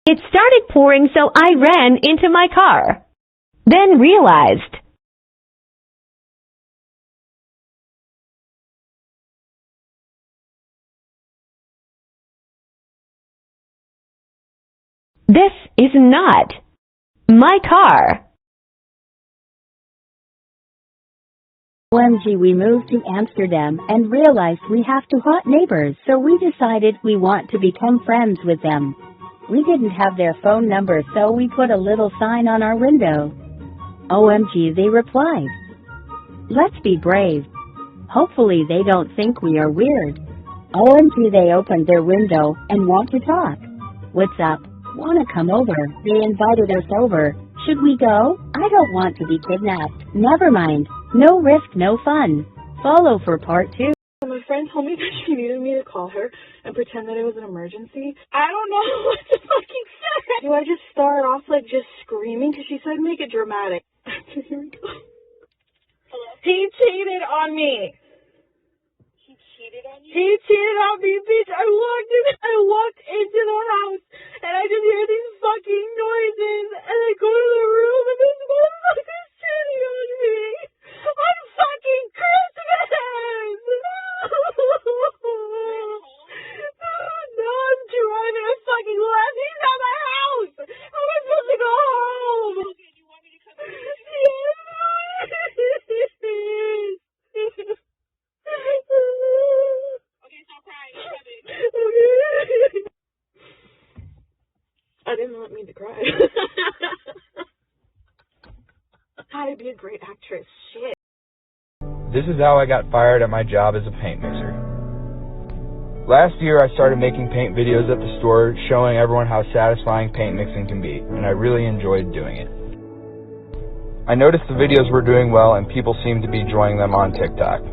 It started pouring, so I ran into my car. Then realized this is not my car. OMG, we moved to Amsterdam and realized we have two hot neighbors, so we decided we want to become friends with them. We didn't have their phone number, so we put a little sign on our window. OMG, they replied. Let's be brave. Hopefully they don't think we are weird. OMG, they opened their window and want to talk. What's up? Wanna come over? They invited us over. Should we go? I don't want to be kidnapped. Never mind. No risk, no fun. Follow for part 2. My friend told me that she needed me to call her and pretend that it was an emergency. I don't know what to fucking say. Do I just start off like just screaming? Because she said make it dramatic. Here we go. Hello? He cheated on me. He cheated on you? He cheated on me, bitch. I walked into the house and I just hear these fucking noises and I go to the room and this motherfucker's cheating on me. On fucking Christmas! No, I'm driving. I fucking left. He's at my house. How am I supposed to go home? Okay, do you want me to come with you? Yes. Okay, stop crying. I'm coming. Okay. I didn't want me to cry. How to be a great actress. Shit. This is how I got fired at my job as a paint mixer. Last year I started making paint videos at the store showing everyone how satisfying paint mixing can be, and I really enjoyed doing it. I noticed the videos were doing well and people seemed to be enjoying them on TikTok.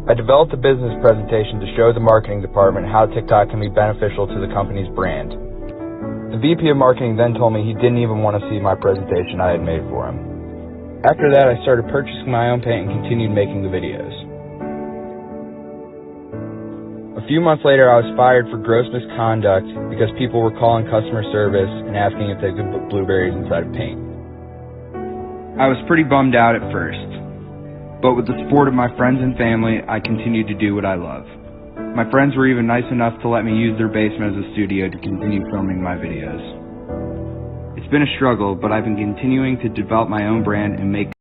I developed a business presentation to show the marketing department how TikTok can be beneficial to the company's brand. The VP of marketing then told me he didn't even want to see my presentation I had made for him. After that, I started purchasing my own paint and continued making the videos. A few months later, I was fired for gross misconduct because people were calling customer service and asking if they could put blueberries inside of paint. I was pretty bummed out at first, but with the support of my friends and family, I continued to do what I love. My friends were even nice enough to let me use their basement as a studio to continue filming my videos. It's been a struggle, but I've been continuing to develop my own brand and make.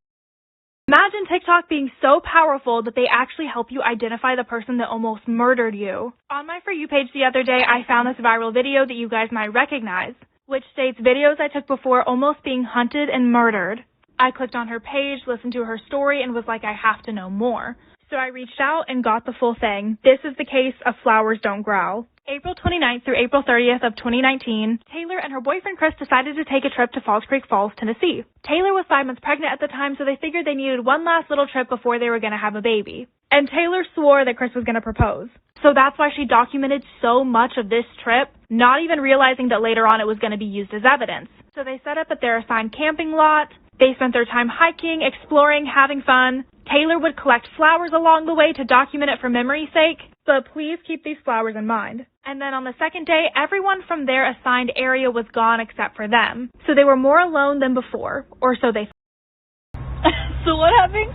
Imagine TikTok being so powerful that they actually help you identify the person that almost murdered you. On my For You page the other day, I found this viral video that you guys might recognize, which states videos I took before almost being hunted and murdered. I clicked on her page, listened to her story, and was like, I have to know more. So I reached out and got the full thing. This is the case of Flowers Don't Growl. April 29th through April 30th of 2019, Taylor and her boyfriend Chris decided to take a trip to Falls Creek Falls, Tennessee. Taylor was 5 months pregnant at the time, so they figured they needed one last little trip before they were going to have a baby. And Taylor swore that Chris was going to propose. So that's why she documented so much of this trip, not even realizing that later on it was going to be used as evidence. So they set up at their assigned camping lot. They spent their time hiking, exploring, having fun. Taylor would collect flowers along the way to document it for memory's sake, but please keep these flowers in mind. And then on the second day, everyone from their assigned area was gone except for them. So they were more alone than before, or so they thought. So what happened?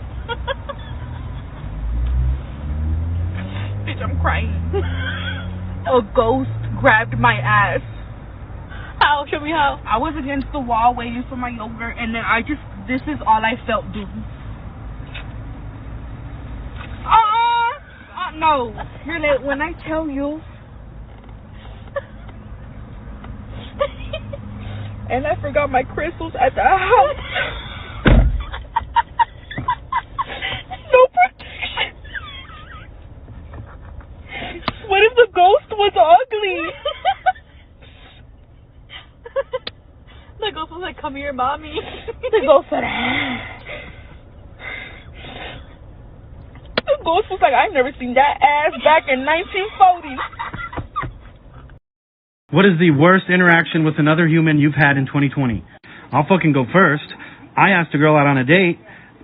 Bitch, I'm crying. A ghost grabbed my ass. How? Show me how. I was against the wall waiting for my yogurt, and then this is all I felt do. No. Really, when I tell you. And I forgot my crystals at the house. No protection. What if the ghost was ugly? The ghost was like, come here, mommy. The ghost said, the ghost was like, I've never seen that ass back in 1940s. What is the worst interaction with another human you've had in 2020? I'll fucking go first. I asked a girl out on a date,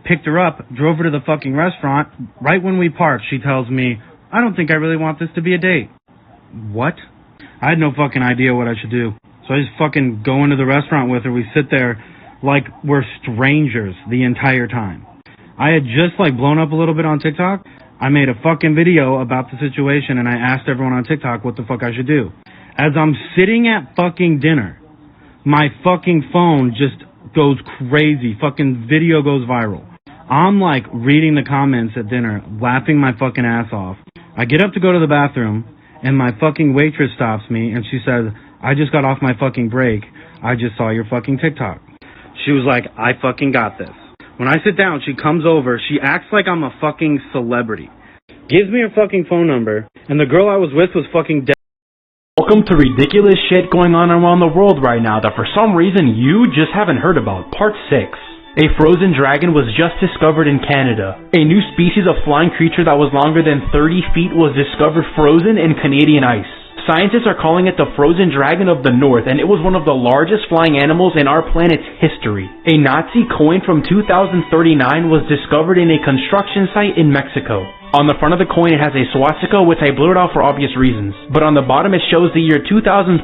picked her up, drove her to the fucking restaurant. Right when we parked, she tells me, I don't think I really want this to be a date. What? I had no fucking idea what I should do. So I just fucking go into the restaurant with her. We sit there like we're strangers the entire time. I had just like blown up a little bit on TikTok. I made a fucking video about the situation and I asked everyone on TikTok what the fuck I should do. As I'm sitting at fucking dinner, my fucking phone just goes crazy. Fucking video goes viral. I'm like reading the comments at dinner, laughing my fucking ass off. I get up to go to the bathroom and my fucking waitress stops me and she says, I just got off my fucking break. I just saw your fucking TikTok. She was like, I fucking got this. When I sit down, she comes over. She acts like I'm a fucking celebrity. Gives me her fucking phone number. And the girl I was with was fucking dead. Welcome to ridiculous shit going on around the world right now that for some reason you just haven't heard about. Part 6. A frozen dragon was just discovered in Canada. A new species of flying creature that was longer than 30 feet was discovered frozen in Canadian ice. Scientists are calling it the frozen dragon of the north, and it was one of the largest flying animals in our planet's history. A Nazi coin from 2039 was discovered in a construction site in Mexico. On the front of the coin it has a swastika, which I blurred out for obvious reasons. But on the bottom it shows the year 2039,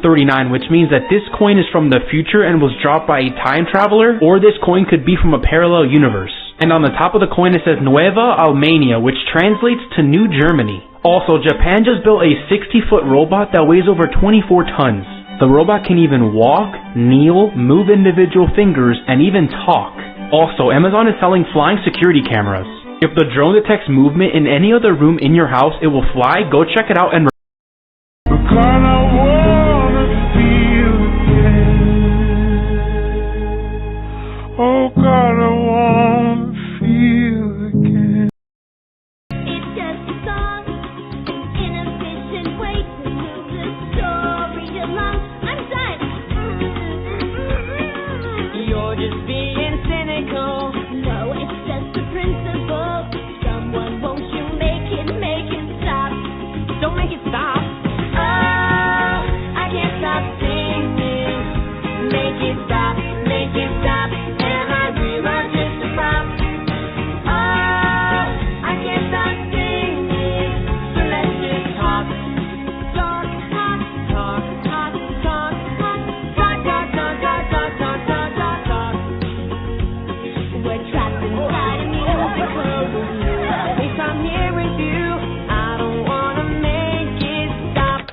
which means that this coin is from the future and was dropped by a time traveler, or this coin could be from a parallel universe. And on the top of the coin it says Nueva Almania, which translates to New Germany. Also, Japan just built a 60-foot robot that weighs over 24 tons. The robot can even walk, kneel, move individual fingers, and even talk. Also, Amazon is selling flying security cameras. If the drone detects movement in any other room in your house, it will fly. Go check it out and oh God, I wanna feel again. It's just a song, an inefficient way to move the story along. I'm done. You're just being cynical. No, it's just a principle. Someone, won't you make it stop? Don't make it stop. Oh, I can't stop singing. Make it stop, make it stop. We're trapped inside a musical with you. At least I'm here with you. I don't wanna make it stop.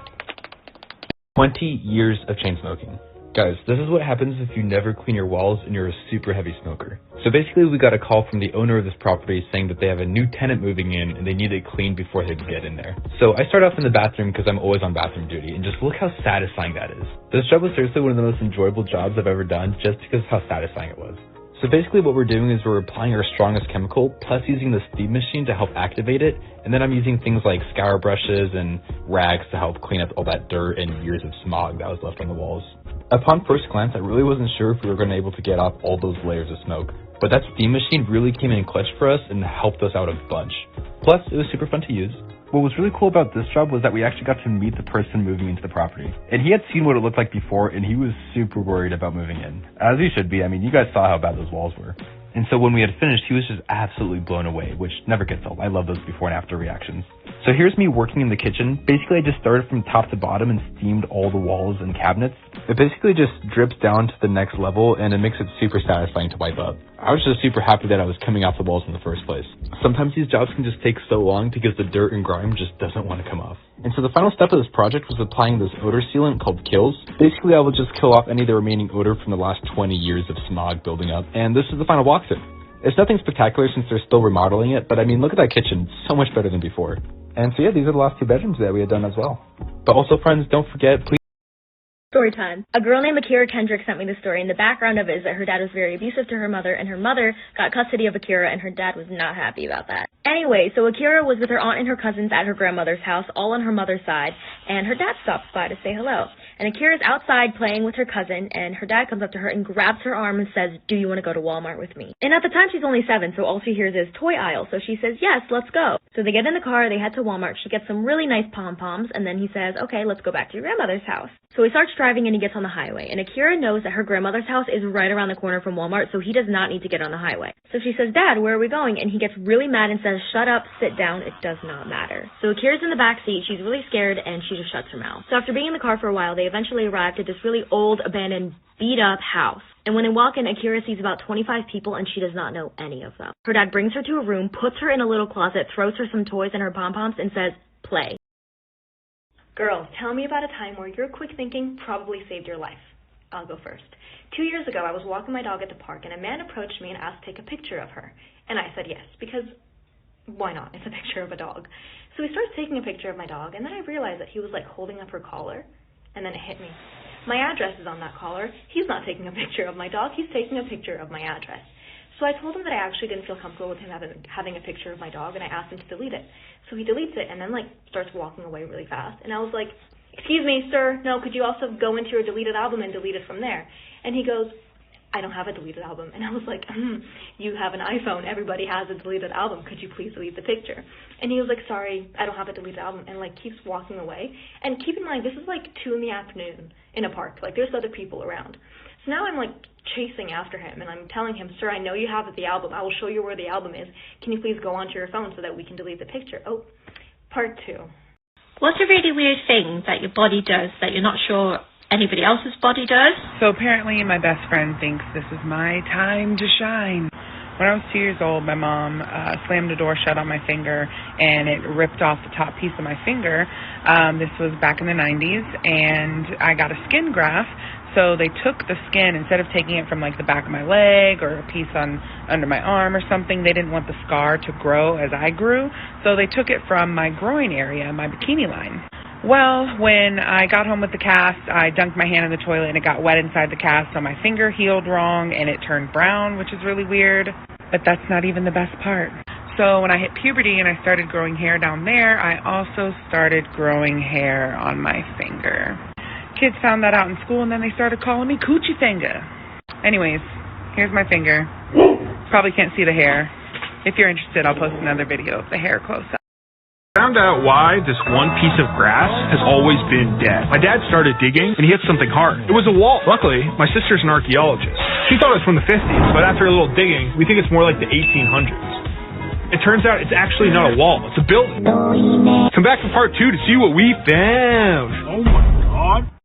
20 years of chain smoking. Guys, this is what happens if you never clean your walls and you're a super heavy smoker. So basically we got a call from the owner of this property saying that they have a new tenant moving in and they need it cleaned before they can get in there. So I start off in the bathroom because I'm always on bathroom duty, and just look how satisfying that is. This job was seriously one of the most enjoyable jobs I've ever done just because of how satisfying it was. So basically what we're doing is we're applying our strongest chemical plus using the steam machine to help activate it, and then I'm using things like scour brushes and rags to help clean up all that dirt and years of smog that was left on the walls. Upon first glance, I really wasn't sure if we were going to be able to get off all those layers of smoke, but that steam machine really came in clutch for us and helped us out a bunch. Plus, it was super fun to use. What was really cool about this job was that we actually got to meet the person moving into the property. And he had seen what it looked like before, and he was super worried about moving in. As he should be. I mean, you guys saw how bad those walls were. And so when we had finished, he was just absolutely blown away, which never gets old. I love those before and after reactions. So here's me working in the kitchen. Basically, I just started from top to bottom and steamed all the walls and cabinets. It basically just drips down to the next level, and it makes it super satisfying to wipe up. I was just super happy that I was coming off the walls in the first place. Sometimes these jobs can just take so long because the dirt and grime just doesn't want to come off. And so the final step of this project was applying this odor sealant called Kills. Basically, I will just kill off any of the remaining odor from the last 20 years of smog building up. And this is the final walkthrough. It's nothing spectacular since they're still remodeling it, but I mean, look at that kitchen. It's so much better than before. And so yeah, these are the last 2 bedrooms that we had done as well. But also, friends, don't forget, please. Story time. A girl named Akira Kendrick sent me the story, and the background of it is that her dad was very abusive to her mother, and her mother got custody of Akira, and her dad was not happy about that. Anyway, so Akira was with her aunt and her cousins at her grandmother's house, all on her mother's side, and her dad stops by to say hello. And Akira's outside playing with her cousin, and her dad comes up to her and grabs her arm and says, "Do you want to go to Walmart with me?" And at the time, she's only 7, so all she hears is toy aisle, so she says, "Yes, let's go." So they get in the car, they head to Walmart, she gets some really nice pom-poms, and then he says, "Okay, let's go back to your grandmother's house." So he starts driving driving and he gets on the highway, and Akira knows that her grandmother's house is right around the corner from Walmart, so he does not need to get on the highway. So she says, Dad, where are we going? And he gets really mad and says, shut up, sit down, it does not matter. So Akira's in the back seat, she's really scared, and she just shuts her mouth. So after being in the car for a while, they eventually arrived at this really old, abandoned, beat-up house. And when they walk in, Akira sees about 25 people, and she does not know any of them. Her dad brings her to a room, puts her in a little closet, throws her some toys and her pom-poms, and says, play. Girls, tell me about a time where your quick thinking probably saved your life. I'll go first. 2 years ago, I was walking my dog at the park, and a man approached me and asked to take a picture of her. And I said yes, because why not? It's a picture of a dog. So he starts taking a picture of my dog, and then I realized that he was like holding up her collar, and then it hit me. My address is on that collar. He's not taking a picture of my dog, he's taking a picture of my address. So I told him that I actually didn't feel comfortable with him having a picture of my dog, and I asked him to delete it. So he deletes it and then like starts walking away really fast. And I was like, excuse me, sir, no, could you also go into your deleted album and delete it from there? And he goes, I don't have a deleted album. And I was like, you have an iPhone, everybody has a deleted album, could you please delete the picture? And he was like, sorry, I don't have a deleted album, and like keeps walking away. And keep in mind, this is like 2 p.m. in a park, like there's other people around. So now I'm like chasing after him, and I'm telling him, sir, I know you have the album, I will show you where the album is, can you please go onto your phone so that we can delete the picture? Oh, part 2. What's a really weird thing that your body does that you're not sure anybody else's body does? So apparently my best friend thinks this is my time to shine. When I was 2 years old, my mom slammed the door shut on my finger, and it ripped off the top piece of my finger. This was back in the 90s, and I got a skin graft. So they took the skin, instead of taking it from like the back of my leg or a piece under my arm or something, they didn't want the scar to grow as I grew. So they took it from my groin area, my bikini line. Well, when I got home with the cast, I dunked my hand in the toilet and it got wet inside the cast, so my finger healed wrong and it turned brown, which is really weird. But that's not even the best part. So when I hit puberty and I started growing hair down there, I also started growing hair on my finger. Kids found that out in school, and then they started calling me Coochie Finger. Anyways, here's my finger. Probably can't see the hair. If you're interested, I'll post another video of the hair close up. Found out why this one piece of grass has always been dead. My dad started digging, and he hit something hard. It was a wall. Luckily, my sister's an archaeologist. She thought it was from the 50s, but after a little digging, we think it's more like the 1800s. It turns out it's actually not a wall. It's a building. Come back for part 2 to see what we found. Oh my God.